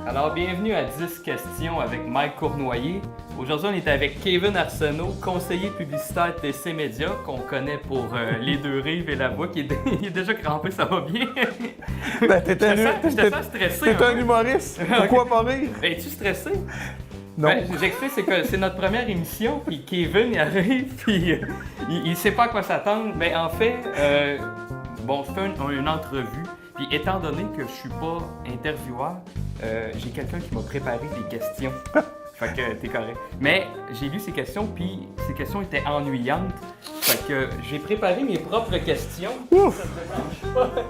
Alors, bienvenue à 10 questions avec Mike Cournoyer. Aujourd'hui, on est avec Kevin Arsenault, conseiller publicitaire TC Média, qu'on connaît pour Les Deux Rives et La Voix, qui il est déjà crampé, ça va bien. Ben, Je te sens stressé. T'es un humoriste. Pourquoi pas rire? Es-tu stressé? Non. Ben, j'explique, c'est que c'est notre première émission, puis Kevin il arrive, puis il sait pas à quoi s'attendre. Mais en fait, bon, je fais une entrevue, puis étant donné que je suis pas intervieweur, j'ai quelqu'un qui m'a préparé des questions. Fait que t'es correct. Mais j'ai lu ces questions, puis ces questions étaient ennuyantes. Fait que j'ai préparé mes propres questions. Ouf! Ça te dérange pas?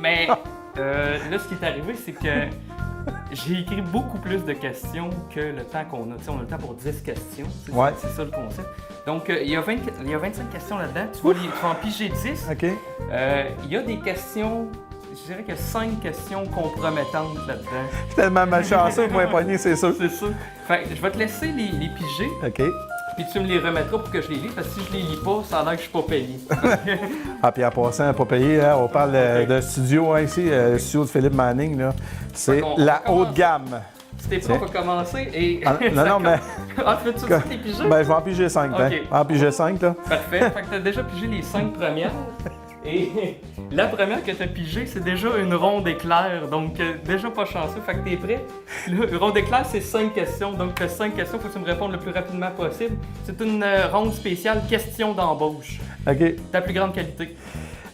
Mais là, ce qui est arrivé, c'est que j'ai écrit beaucoup plus de questions que le temps qu'on a. T'sais, on a le temps pour 10 questions. Ouais. C'est ça le concept. Donc, il y a 25 questions là-dedans. Tu vas en piger 10. OK. Il y a des questions, je dirais qu'il y a 5 questions compromettantes là-dedans. Je suis tellement malchanceux pour m'époigner, c'est sûr. C'est ça. Fait que je vais te laisser les piger, OK. puis tu me les remettras pour que je les lise, parce que si je les lis pas, ça a l'air que je suis pas payé. Ah, puis en passant, pas payé, hein, on parle de studio hein, ici, le studio de Philippe Manning, là. C'est Fait qu'on la commence. haute gamme. Si t'es prêt, on va commencer. Et... Ah, non, mais. Ah, tu veux tout de suite les piger? Ben, je vais en piger 5, OK. ben. En piger 5, là. Parfait. Fait que t'as déjà pigé les 5 premières. Et la première que t'as pigée, c'est déjà une ronde éclair. Donc, déjà pas chanceux. Fait que t'es prêt? Le ronde éclair, c'est 5 questions. Donc, t'as 5 questions. Faut que tu me répondes le plus rapidement possible. C'est une ronde spéciale question d'embauche. OK. Ta plus grande qualité.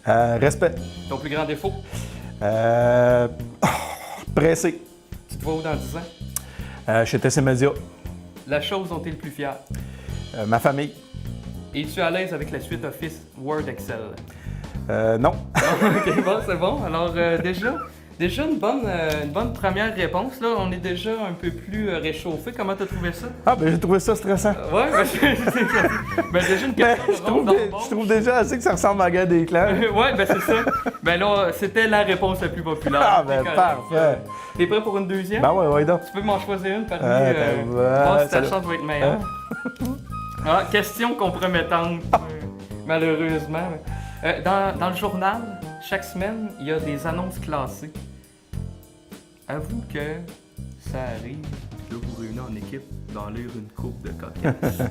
Respect. Ton plus grand défaut. Pressé. Tu te vois où dans 10 ans? Chez TC Média. La chose dont t'es le plus fier. Ma famille. Es-tu à l'aise avec la suite Office Word Excel? Non. Ok, bon, c'est bon. Alors, déjà une bonne première réponse. Là, on est déjà un peu plus réchauffé. Comment t'as trouvé ça? Ah, ben, j'ai trouvé ça stressant. Ouais, ben, déjà une Ben, question je trouve déjà assez que ça ressemble à la guerre des clans. Ouais, ben c'est ça. Ben là, c'était la réponse la plus populaire. Ah, ben, T'es correct. parfait. T'es prêt pour une deuxième? Ben, ouais, donc. Tu peux m'en choisir une parmi... ben, voir si ta ça- chance va être meilleure. Ah, question compromettante, malheureusement. Dans le journal, chaque semaine, il y a des annonces classées. Avoue que ça arrive que vous réunissez en équipe dans lire une coupe de cocasse.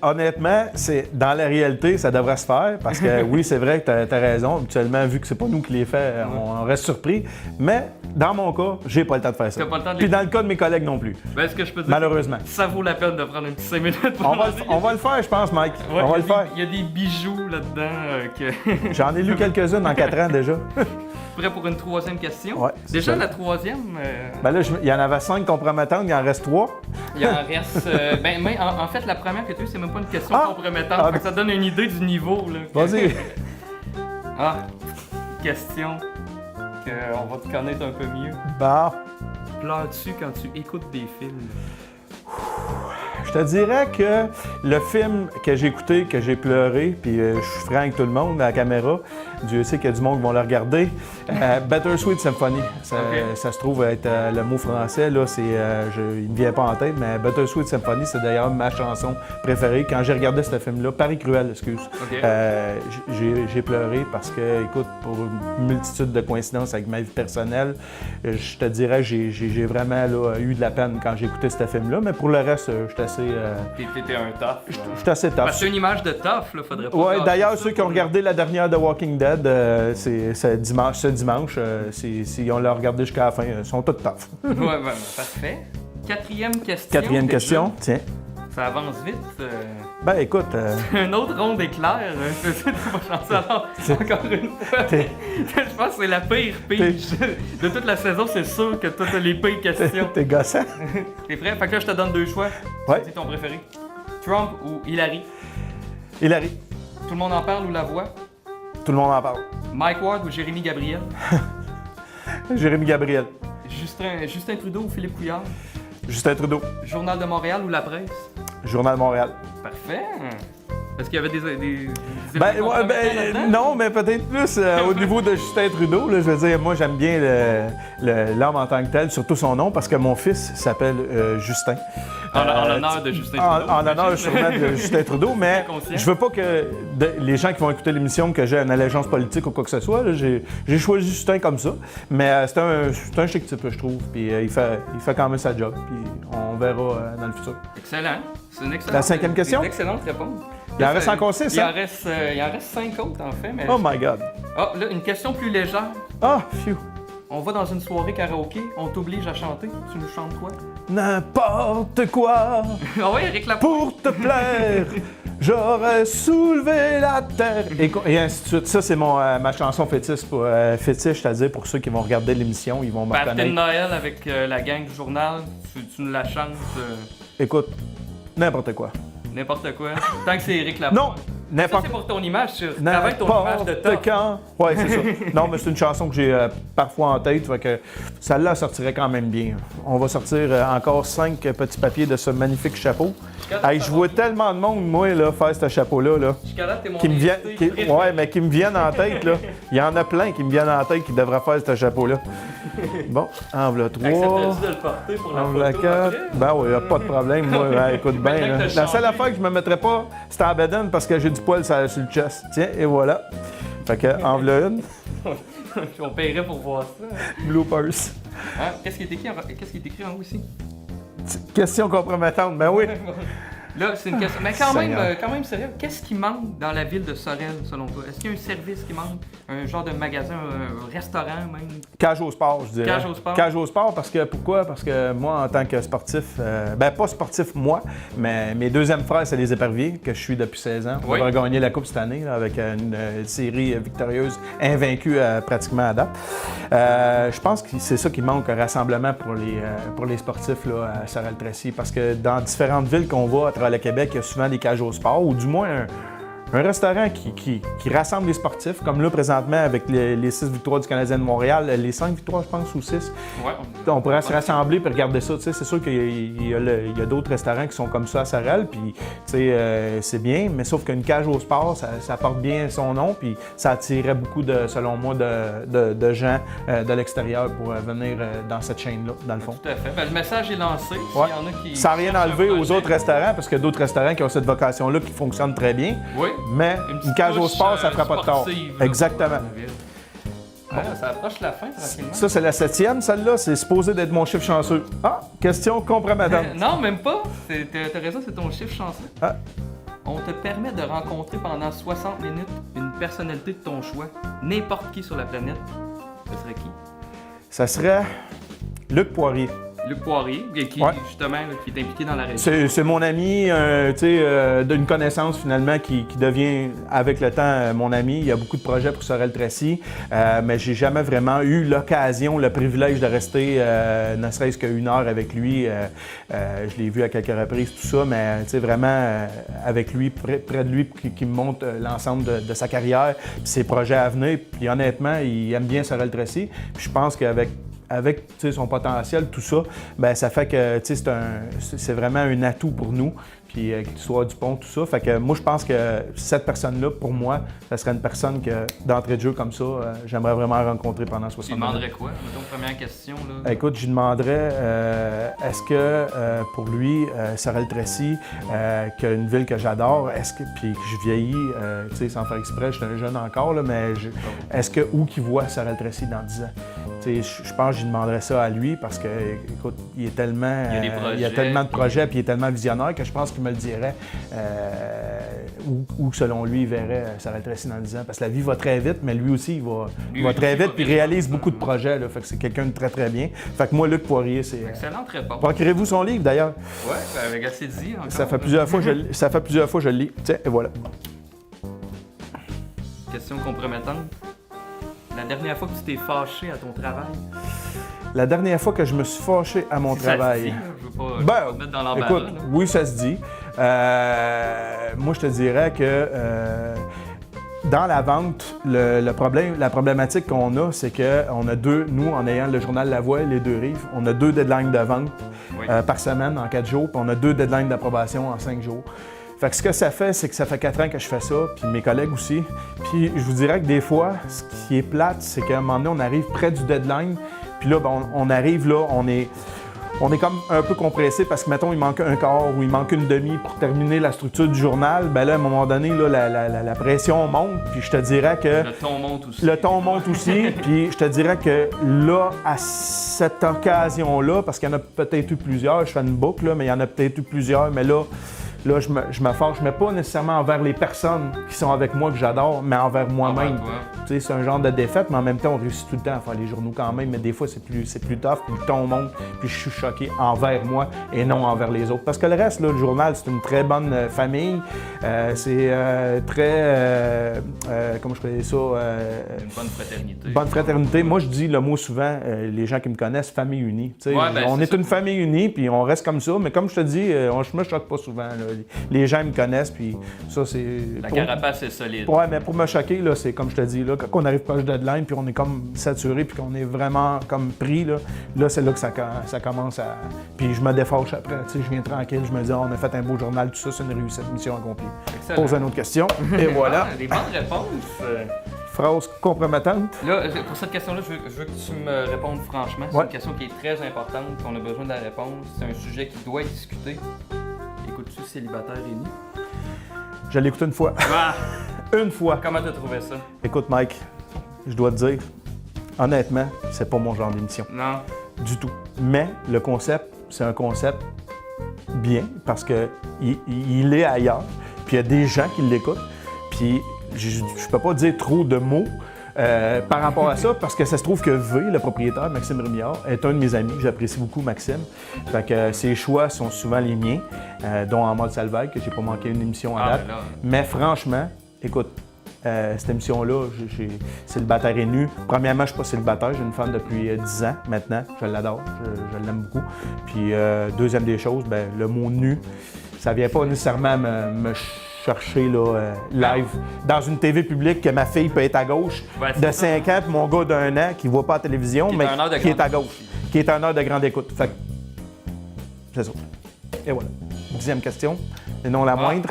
Honnêtement, c'est dans la réalité, ça devrait se faire parce que oui, c'est vrai que tu as raison. Habituellement, vu que c'est pas nous qui les fait, on reste surpris. Mais dans mon cas, j'ai pas le temps de faire ça. T'as pas le temps de les Puis dans le cas de mes collègues non plus. Ben, ce que je peux dire, Malheureusement. ça vaut la peine de prendre un petit 5 minutes pour On va le faire, je pense, Mike. Ouais, On va le faire. Il y a des bijoux là-dedans que... J'en ai lu quelques-unes en 4 ans déjà. Prêt pour une troisième question? Ouais, c'est Déjà, ça. la troisième, Ben là, il y en avait 5 compromettantes, il en reste 3. il en reste... en fait, la première que tu as eue, c'est même pas une question Ah! compromettante. Ah, fait que ça donne une idée du niveau. Là, Vas-y. Ah, question qu'on va te connaître un peu mieux. Bon. Pleures-tu quand tu écoutes des films? Je te dirais que le film que j'ai écouté, que j'ai pleuré, puis je suis franc avec tout le monde à la caméra, Dieu sait qu'il y a du monde qui vont le regarder, Bittersweet Symphony. Ça se trouve être le mot français, là, il me vient pas en tête, mais Bittersweet Symphony, c'est d'ailleurs ma chanson préférée. Quand j'ai regardé ce film-là, Paris Cruel, excuse, Ok. j'ai pleuré parce que, écoute, pour une multitude de coïncidences avec ma vie personnelle, je te dirais que j'ai vraiment là, eu de la peine quand j'ai écouté ce film-là, mais pour le reste, je suis assez... T'étais un tough. Je suis assez tough. Parce que c'est une image de tough, là, faudrait pas... Ouais, casser d'ailleurs, ça ceux qui ont pour- regardé la dernière de Walking Dead, c'est dimanche, s'ils ont regardé jusqu'à la fin, ils sont tous tough. Ouais, parfait. Quatrième question. Quatrième déjà. question, tiens. Ça avance vite. Ben écoute, Un autre ronde éclair. C'est pas chanceux. Alors, encore une fois, je pense que c'est la pire pige de toute la saison. C'est sûr que toi, t'as les pires questions. t'es gossant. T'es prêt? Fait que là, je te donne 2 choix. Ouais. C'est ton préféré. Trump ou Hillary? Hilary, Tout le monde en parle ou la voix? tout le monde en parle. Mike Ward ou Jérémy Gabriel? Jérémy Gabriel, Justin Trudeau ou Philippe Couillard? Justin Trudeau, Journal de Montréal ou La Presse? Journal de Montréal. Parfait. Parce qu'il y avait des Ben, éléments ouais, compromettants là-dedans? non, mais peut-être plus au niveau de Justin Trudeau. Là, je veux dire, moi, j'aime bien l'homme en tant que tel, surtout son nom, parce que mon fils s'appelle Justin. En l'honneur de Justin Trudeau. En l'honneur sûrement de Justin Trudeau, mais Conscient. je veux pas que les gens qui vont écouter l'émission que j'ai une allégeance politique ou quoi que ce soit. Là, j'ai choisi Justin comme ça, mais c'est un chic type, je trouve. Puis il fait quand même sa job, puis on verra dans le futur. Excellent. C'est une excellente. La cinquième question? C'est une excellente réponse. Il en reste encore 6, Il hein? en reste 5 autres, en fait. Mais... Oh my God! Ah, là, une question plus légère. Ah, phew! On va dans une soirée karaoké, on t'oblige à chanter. Tu nous chantes quoi? N'importe quoi Ah ouais, Eric Lapointe. pour te plaire, j'aurais soulevé la terre. Et ainsi de suite. Ça, c'est ma chanson fétiche, c'est-à-dire pour ceux qui vont regarder l'émission, ils vont me Party de reconnaître. Noël avec la gang du journal, tu nous la chantes Écoute, n'importe quoi. n'importe quoi. Tant que c'est Eric Lapointe. Non, Ça, n'importe c'est pour ton image, tu travailles ton image de top. quand. Ouais, c'est ça. Non, mais c'est une chanson que j'ai parfois en tête, fait que celle-là sortirait quand même bien. On va sortir encore 5 petits papiers de ce magnifique chapeau. Hey, je vois tellement de monde, moi, là, faire ce chapeau-là, là, Jusqu'à là, t'es mon qui me viennent, invité préféré. ouais, mais qui me viennent en tête, là. Il y en a plein qui me viennent en tête qui devraient faire ce chapeau-là. Bon, enveloppe 3. Accepterais-tu de le porter pour la Enveloppe photo 4. après? Ben oui, pas de problème. Moi, ben, écoute bien. Maintenant que là. t'as La seule changé. affaire que je me mettrais pas, c'était en bedaine parce que j'ai du poil sur le chest. Tiens, et voilà. Fait que, enveloppe 1. On paierait pour voir ça. Bloopers. Hein? Qu'est-ce qui est écrit en haut ici? Question compromettante, ben oui. Là, c'est une question. Mais quand même sérieux, qu'est-ce qui manque dans la ville de Sorel, selon toi? Est-ce qu'il y a un service qui manque? Un genre de magasin, un restaurant même? Cage au sport, je dirais. Cage au sport. Cage au sport, parce que pourquoi? Parce que moi, en tant que sportif, ben pas sportif moi, mais mes deuxièmes frères, c'est les éperviers, que je suis depuis 16 ans. On Oui. va gagner la Coupe cette année, là, avec une série victorieuse, invaincue pratiquement à date. Je pense que c'est ça qui manque, un rassemblement pour les sportifs là, à Sorel-Tracy, parce que dans différentes villes qu'on va à travers le Québec, il y a souvent des cages au sport, ou du moins un restaurant qui rassemble les sportifs, comme là présentement avec les 6 victoires du Canadien de Montréal, les 5 victoires je pense ou 6. Ouais. On pourrait se rassembler et regarder ça. Tu sais, c'est sûr qu'il y a d'autres restaurants qui sont comme ça à Sorel, puis tu sais, c'est bien, mais sauf qu'une cage au sport, ça porte bien son nom, puis ça attirait beaucoup, selon moi, de gens de l'extérieur pour venir dans cette chaîne-là, dans le fond. Tout à fait. Ben, le message est lancé. S'il Ouais. y en a qui. Sans rien cherchent un enlever aux projet. autres restaurants, parce qu'il y a d'autres restaurants qui ont cette vocation-là qui fonctionne très bien. Oui. Mais petite une cage au touche, sport, ça fera pas de tort. sportive, là, Exactement. pour la ville. Ah, ça approche la fin tranquillement. Ça, c'est la 7e. Celle-là, c'est supposé d'être mon chiffre chanceux. Ah, question compromettante. Non, même pas. T'as raison, c'est ton chiffre chanceux. Ah. On te permet de rencontrer pendant 60 minutes une personnalité de ton choix, n'importe qui sur la planète. Ce serait qui? Ça serait Luc Poirier. Luc Poirier, qui Ouais. justement là, qui est impliqué dans la région. C'est mon ami, tu sais, d'une connaissance finalement qui devient avec le temps mon ami. Il y a beaucoup de projets pour Sorel-Tracy, mais j'ai jamais vraiment eu l'occasion, le privilège de rester ne serait-ce qu'une heure avec lui. Je l'ai vu à quelques reprises, tout ça, mais tu sais, vraiment avec lui, près de lui, qui me montre l'ensemble de sa carrière, puis ses projets à venir. Puis honnêtement, il aime bien Sorel-Tracy. Puis je pense qu'avec tu sais, son potentiel, tout ça, ben ça fait que tu sais, c'est vraiment un atout pour nous. Puis l'histoire du pont, tout ça. Fait que moi, je pense que cette personne-là, pour moi, ça serait une personne que, d'entrée de jeu comme ça, j'aimerais vraiment rencontrer pendant 60 Tu lui minutes. demanderais quoi? Mettons, première question. Là. Écoute, je lui demanderais, est-ce que pour lui, Sorel-Tracy, qui est une ville que j'adore, puis que je vieillis, tu sais, sans faire exprès, je suis un jeune encore, là, mais est-ce que où qu'il voit Sorel-Tracy dans 10 ans? Tu sais, je pense que je lui demanderais ça à lui parce que, écoute, il est tellement, il y a tellement de projets, puis il est tellement visionnaire que je pense qu'il me le dirait où selon lui, il verrait Sorel-Tracy dans 10 ans. Parce que la vie va très vite, mais lui aussi, il va très vite, puis il réalise beaucoup de projets. Là, fait que c'est quelqu'un de très, très bien. Fait que moi, Luc Poirier, c'est... Excellente réponse. Procurez-vous son livre, d'ailleurs. Ouais, avec assez dit encore. Ça fait plusieurs fois que je le lis. Tiens, et voilà. Question compromettante. La dernière fois que tu t'es fâché à ton travail? La dernière fois que je me suis fâché à mon Si ça se travail... dit, là, je veux pas te mettre dans l'embarras. écoute, là. oui, ça se dit. Moi, je te dirais que dans la vente, la problématique qu'on a, c'est qu'on a nous, en ayant le journal La Voix et les Deux Rives, on a 2 deadlines de vente Oui. par semaine en 4 jours, puis on a 2 deadlines d'approbation en 5 jours. Fait que ce que ça fait, c'est que ça fait 4 ans que je fais ça, puis mes collègues aussi. Puis je vous dirais que des fois, ce qui est plate, c'est qu'à un moment donné, on arrive près du deadline, puis là, ben, on arrive là, on est comme un peu compressé parce que, mettons, il manque un quart ou il manque une demi pour terminer la structure du journal. Ben là, à un moment donné, là, la pression monte, puis je te dirais que... Le ton monte aussi. Le ton monte aussi, puis je te dirais que là, à cette occasion-là, parce qu'il y en a peut-être eu plusieurs, je fais une boucle, là, mais il y en a peut-être eu plusieurs, mais là, je me fâche, mais pas nécessairement envers les personnes qui sont avec moi que j'adore, mais envers moi-même. Tu sais, c'est un genre de défaite, mais en même temps, on réussit tout le temps à faire les journaux quand même, mais des fois, c'est plus tough, puis le ton monte, puis je suis choqué envers moi et non envers les autres. Parce que le reste, là, le journal, c'est une très bonne famille, c'est très, comment je peux dire ça? Une bonne fraternité. Bonne fraternité. Moi, je dis le mot souvent, les gens qui me connaissent, famille unie. Tu sais, on est une famille unie, puis on reste comme ça, mais comme je te dis, je me choque pas souvent, là. Les gens me connaissent, puis ça, c'est... La carapace est solide. Ouais, mais pour me choquer, là, c'est comme je te dis, là, quand on arrive proche de deadline, puis on est comme saturé, puis qu'on est vraiment comme pris, là c'est là que ça commence à... Puis je me défâche après, tu sais, je viens tranquille, je me dis, on a fait un beau journal, tout ça, c'est une réussite, mission accomplie. Excellent. Pose une autre question, et voilà. Des bonnes réponses. Phrase compromettante. Là, pour cette question-là, je veux que tu me répondes franchement. C'est une question qui est très importante, qu'on a besoin de la réponse. C'est un sujet qui doit être discuté. Écoutes-tu Célibataire Rémi? Je l'ai écouté une fois. Ah! Une fois. Comment t'as trouvé ça? Écoute, Mike, je dois te dire, honnêtement, c'est pas mon genre d'émission. Non. Du tout. Mais le concept, c'est un concept bien parce que il est ailleurs. Puis il y a des gens qui l'écoutent. Puis je peux pas dire trop de mots par rapport à ça parce que ça se trouve que V, le propriétaire, Maxime Rémillard, est un de mes amis. J'apprécie beaucoup Maxime. Fait que ses choix sont souvent les miens, dont En mode salvaille, que j'ai pas manqué une émission à date. Mais franchement, écoute, cette émission-là, Célibataire est nu. Premièrement, je suis pas célibataire, j'ai une femme depuis 10 ans maintenant. Je l'adore, je l'aime beaucoup. Puis deuxième des choses, ben, le mot nu, ça vient pas nécessairement me chercher là, live dans une TV publique que ma fille peut être à gauche de 5 ans, puis mon gars d'1 an qui voit pas la télévision, mais qui est à gauche, qui est 1 heure de grande écoute. Fait que c'est ça. Et voilà. 10e question, et non la moindre.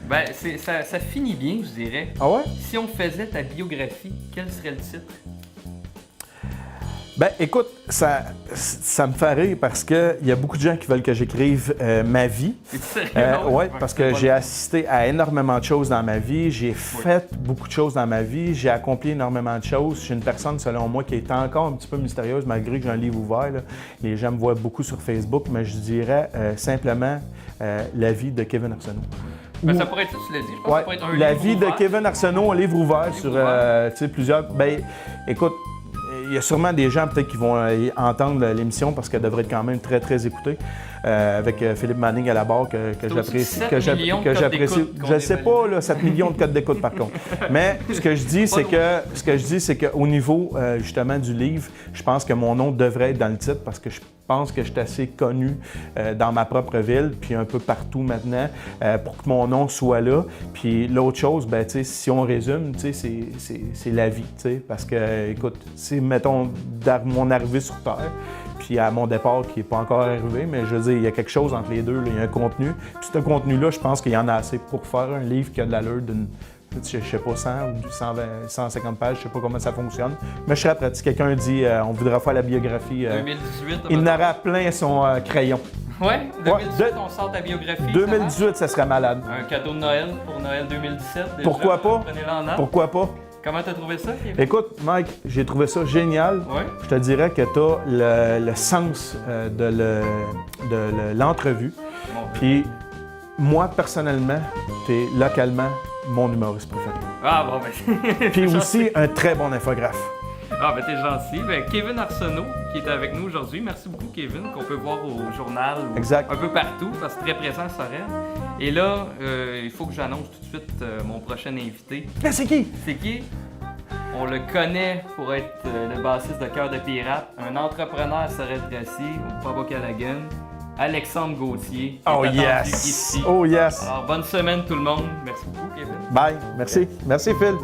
Ben, ça finit bien, je dirais. Ah ouais? Si on faisait ta biographie, quel serait le titre? Ben, écoute, ça me fait rire parce qu'il y a beaucoup de gens qui veulent que j'écrive ma vie. Oui, parce que j'ai assisté à énormément de choses dans ma vie. J'ai fait beaucoup de choses dans ma vie. J'ai accompli énormément de choses. Je suis une personne, selon moi, qui est encore un petit peu mystérieuse, malgré que j'ai un livre ouvert, là. Les gens me voient beaucoup sur Facebook, mais je dirais simplement la vie de Kevin Arsenault. Ben, ça pourrait être ça, tu l'as dit. Je pense que ça pourrait être un la livre vie ouvert. de Kevin Arsenault, un livre ouvert sur plusieurs... Ben, écoute, il y a sûrement des gens peut-être qui vont entendre l'émission parce qu'elle devrait être quand même très, très écoutée. Avec Philippe Manning à la barre que j'apprécie. Je ne sais pas, là, 7 millions de codes d'écoute par contre. Mais ce que je dis, c'est qu'au niveau justement du livre, je pense que mon nom devrait être dans le titre parce que je pense que je suis assez connu dans ma propre ville, puis un peu partout maintenant, pour que mon nom soit là. Puis l'autre chose, ben, si on résume, c'est la vie. Parce que, écoute, c'est, mettons, mon arrivée sur Terre, puis à mon départ qui n'est pas encore arrivé, mais je veux dire, il y a quelque chose entre les deux, là, il y a un contenu. Puis ce contenu-là, je pense qu'il y en a assez pour faire un livre qui a de l'allure d'une, je sais pas, 100 ou 120, 150 pages, je sais pas comment ça fonctionne. Mais je serais prêt. Si quelqu'un dit on voudra faire la biographie, 2018, il n'aura plein son crayon. Ouais, 2018, on sort ta biographie. 2018, ça serait malade. Un cadeau de Noël pour Noël 2017. Déjà, pourquoi pas? Prenez-le en note. Pourquoi pas? Comment t'as trouvé ça, Kevin? Écoute, Mike, j'ai trouvé ça génial. Ouais. Je te dirais que tu as le sens de l'entrevue. Bon. Puis moi, personnellement, tu es localement mon humoriste préféré. Ah bon, ben... Puis aussi un très bon infographe. Ah ben t'es gentil. Ben, Kevin Arsenault qui est avec nous aujourd'hui. Merci beaucoup, Kevin, qu'on peut voir au journal ou exact. Un peu partout, parce que c'est très présent à Sorel. Et là, il faut que j'annonce tout de suite mon prochain invité. Mais c'est qui? C'est qui? On le connaît pour être le bassiste de Cœur de Pirate, un entrepreneur à Sorel-Tracy, au Pabocalagan, Alexandre Gauthier. Oh yes! Ici. Oh yes! Alors, bonne semaine tout le monde. Merci beaucoup, Kevin. Bye. Merci. Merci, Phil.